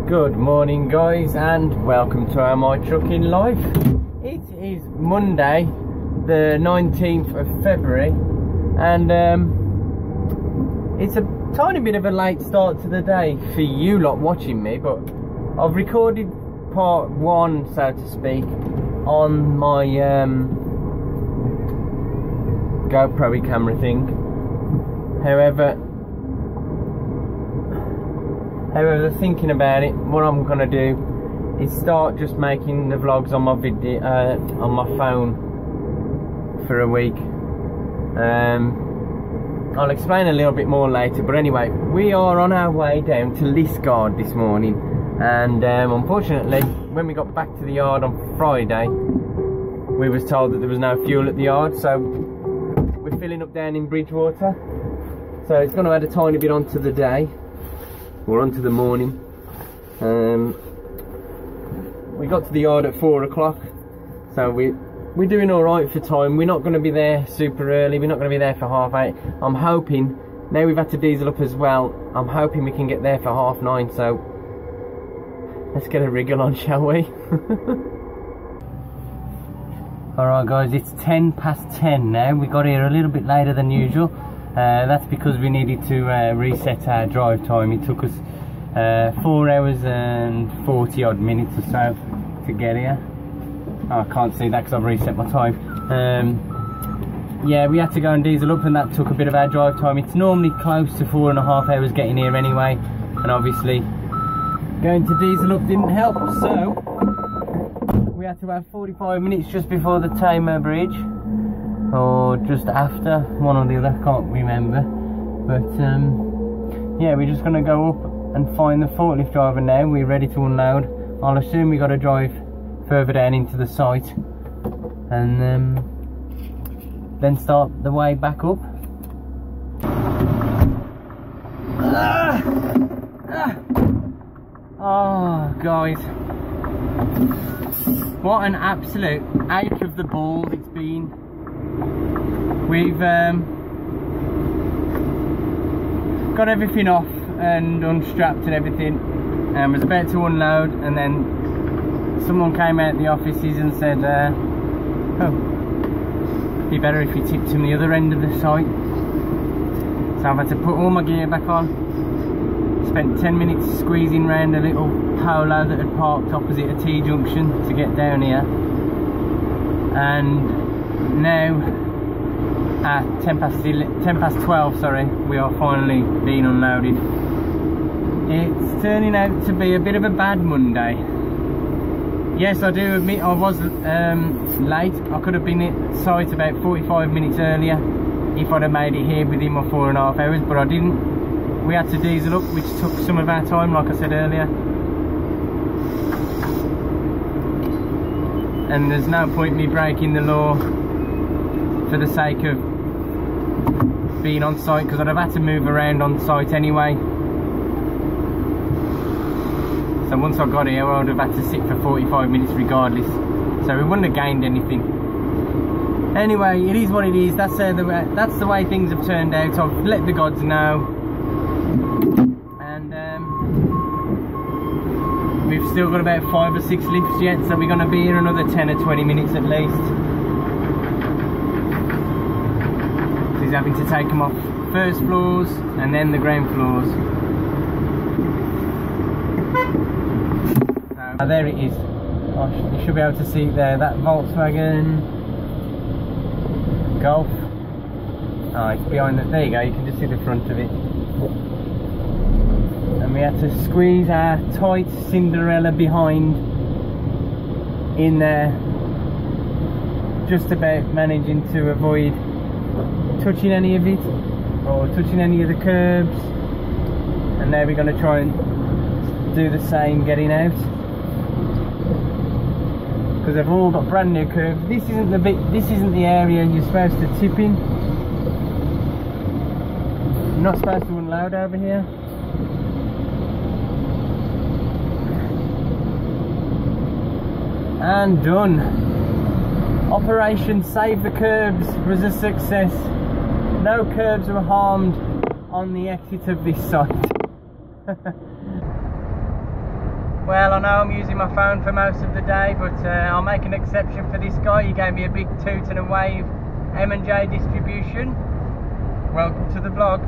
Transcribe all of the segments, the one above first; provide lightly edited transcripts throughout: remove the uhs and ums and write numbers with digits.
Good morning guys, and welcome to our My Trucking Life. It is Monday the 19th of February, and it's a tiny bit of a late start to the day for you lot watching me, but I've recorded part one, so to speak, on my GoPro camera thing. However, thinking about it, what I'm gonna do is start just making the vlogs on my video on my phone for a week. I'll explain a little bit more later, but anyway, we are on our way down to Liskeard this morning, and unfortunately when we got back to the yard on Friday, we was told that there was no fuel at the yard, so we're filling up down in Bridgewater. So it's going to add a tiny bit onto the day, or onto the morning. We got to the yard at 4 o'clock, so we're doing all right for time. We're not going to be there super early. We're not going to be there for 8:30. I'm hoping, now we've had to diesel up as well, I'm hoping we can get there for 9:30. So let's get a wriggle on, shall we? Alright guys, it's 10:10 now. We got here a little bit later than usual. That's because we needed to reset our drive time. It took us 4 hours and 40 odd minutes or so to get here. Oh, I can't see that because I've reset my time. Yeah, we had to go and diesel up, and that took a bit of our drive time. It's normally close to 4.5 hours getting here anyway, and obviously going to diesel up didn't help, so we had to have 45 minutes just before the Tamer Bridge, or just after, one or the other, can't remember. But yeah, we're just gonna go up and find the forklift driver now. We're ready to unload. I'll assume we got to drive further down into the site, and then start the way back up. Oh guys, what an absolute ache of the balls it's been. We've got everything off and unstrapped and everything, and was about to unload, and then someone came out the offices and said, oh, be better if you tipped from the other end of the site. So I've had to put all my gear back on. Spent 10 minutes squeezing round a little Polo that had parked opposite a T-junction to get down here, and now at 10:12, sorry, we are finally being unloaded. It's turning out to be a bit of a bad Monday. Yes, I do admit I was late. I could have been at site about 45 minutes earlier if I'd have made it here within my 4.5 hours, but I didn't. We had to diesel up, which took some of our time, like I said earlier. And there's no point me breaking the law for the sake of being on site, because I'd have had to move around on site anyway. So once I got here, I would have had to sit for 45 minutes regardless, so we wouldn't have gained anything. Anyway, it is what it is. That's the way things have turned out. I've let the gods know, and we've still got about 5 or 6 lifts yet, so we're going to be here another 10 or 20 minutes at least. He's having to take them off first floors and then the ground floors. So there it is. Oh, you should be able to see it there, that Volkswagen Golf. Oh, it's behind the, there you go, you can just see the front of it. And we had to squeeze our tight Cinderella behind in there, just about managing to avoid touching any of it or touching any of the curbs. And now we're going to try and do the same getting out, because they've all got brand new curbs. This isn't the bit, this isn't the area you're supposed to tip in. You're not supposed to unload over here. And done. Operation Save the Curbs was a success. No curbs were harmed on the exit of this site. Well, I know I'm using my phone for most of the day, but I'll make an exception for this guy. He gave me a big toot and a wave. M&J Distribution, welcome to the vlog.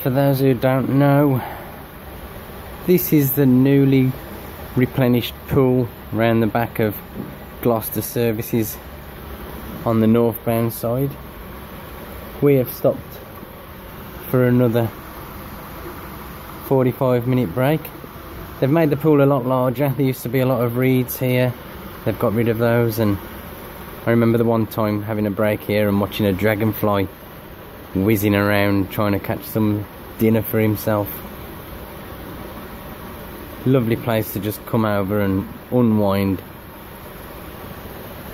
For those who don't know, this is the newly replenished pool around the back of Gloucester Services on the northbound side. We have stopped for another 45-minute break. They've made the pool a lot larger. There used to be a lot of reeds here. They've got rid of those, and I remember the one time having a break here and watching a dragonfly whizzing around trying to catch some dinner for himself. Lovely place to just come over and unwind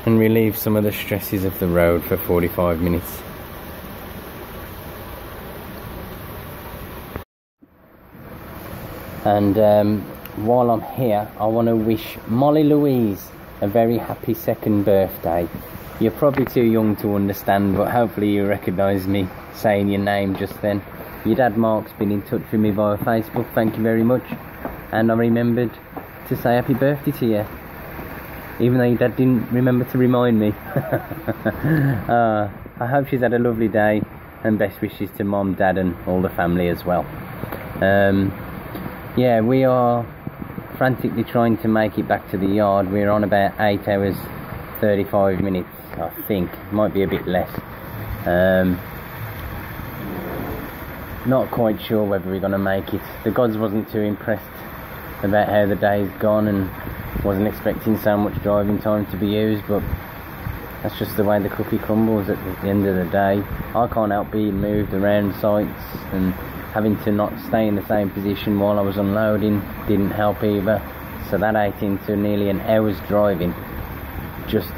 and relieve some of the stresses of the road for 45 minutes. And while I'm here, I want to wish Molly Louise a very happy 2nd birthday. You're probably too young to understand, but hopefully you recognise me saying your name just then. Your dad Mark's been in touch with me via Facebook, thank you very much. And I remembered to say happy birthday to you, even though your dad didn't remember to remind me. I hope she's had a lovely day, and best wishes to Mom, Dad and all the family as well. Yeah, we are frantically trying to make it back to the yard. We're on about 8 hours 35 minutes, I think. Might be a bit less. Not quite sure whether we're going to make it. The gods wasn't too impressed about how the day's gone, and wasn't expecting so much driving time to be used, but that's just the way the cookie crumbles at the end of the day. I can't help being moved around sites, and having to not stay in the same position while I was unloading didn't help either. So that ate into nearly an hour's driving just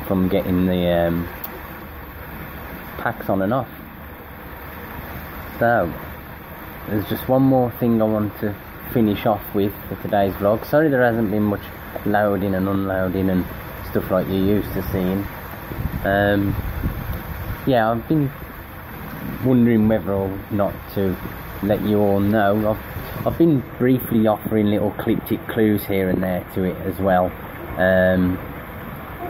from getting the packs on and off. So there's just one more thing I want to finish off with for today's vlog. Sorry there hasn't been much loading and unloading and stuff like you're used to seeing. Yeah, I've been wondering whether or not to let you all know. I've been briefly offering little cryptic clues here and there to it as well.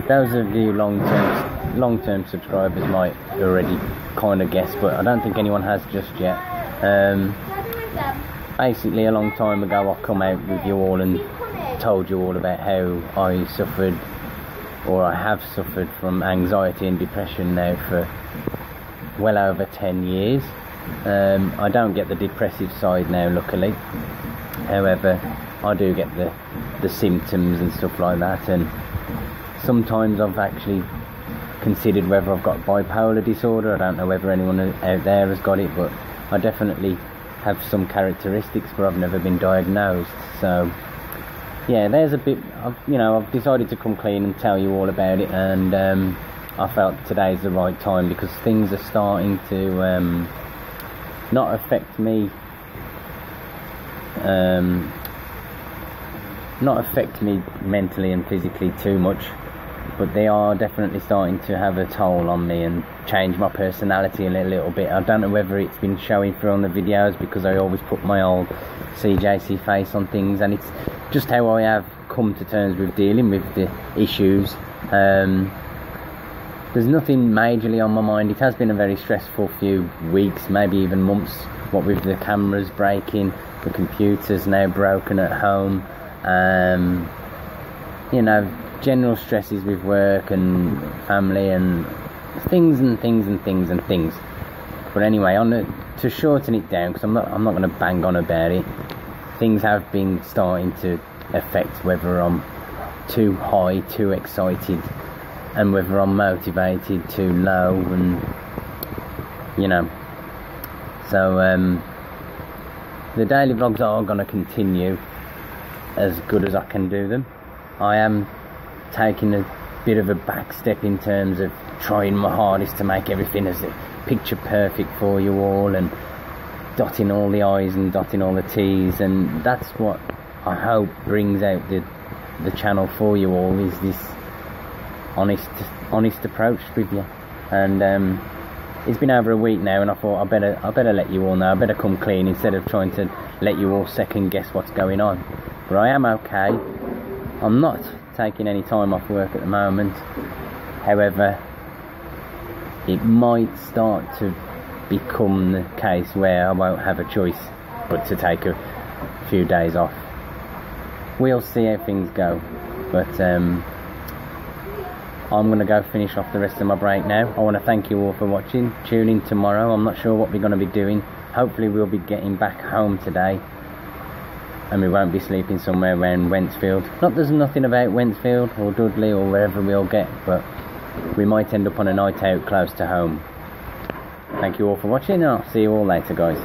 Those of you long-term subscribers might already kind of guess, but I don't think anyone has just yet. Basically, a long time ago I come out with you all and told you all about how I suffered, or I have suffered, from anxiety and depression now for well over 10 years. I don't get the depressive side now, luckily. However, I do get the symptoms and stuff like that, and sometimes I've actually considered whether I've got bipolar disorder. I don't know whether anyone out there has got it, but I definitely have some characteristics, but I've never been diagnosed. So yeah, there's a bit of, I've decided to come clean and tell you all about it, and I felt today's the right time because things are starting to not affect me mentally and physically too much, but they are definitely starting to have a toll on me and change my personality a little bit. I don't know whether it's been showing through on the videos because I always put my old CJC face on things, and it's just how I have come to terms with dealing with the issues. There's nothing majorly on my mind. It has been a very stressful few weeks, maybe even months, what with the cameras breaking, the computers now broken at home, general stresses with work and family and things. But anyway, to shorten it down, because I'm not going to bang on about it, things have been starting to affect whether I'm too high, too excited, and whether I'm motivated too low, and so the daily vlogs are going to continue as good as I can do them. I am taking a bit of a back step in terms of trying my hardest to make everything as picture perfect for you all, and dotting all the I's and dotting all the T's, and that's what I hope brings out the channel for you all, is this honest approach with you. And it's been over a week now, and I thought I better let you all know. I better come clean instead of trying to let you all second guess what's going on. But I am okay. I'm not taking any time off work at the moment. However, it might start to become the case where I won't have a choice but to take a few days off. We'll see how things go. But I'm going to go finish off the rest of my break now. I want to thank you all for watching. Tune in tomorrow. I'm not sure what we're going to be doing. Hopefully we'll be getting back home today, and we won't be sleeping somewhere around Wentzfield. Not there's nothing about Wentzfield or Dudley or wherever we'll get, but we might end up on a night out close to home. Thank you all for watching, and I'll see you all later, guys.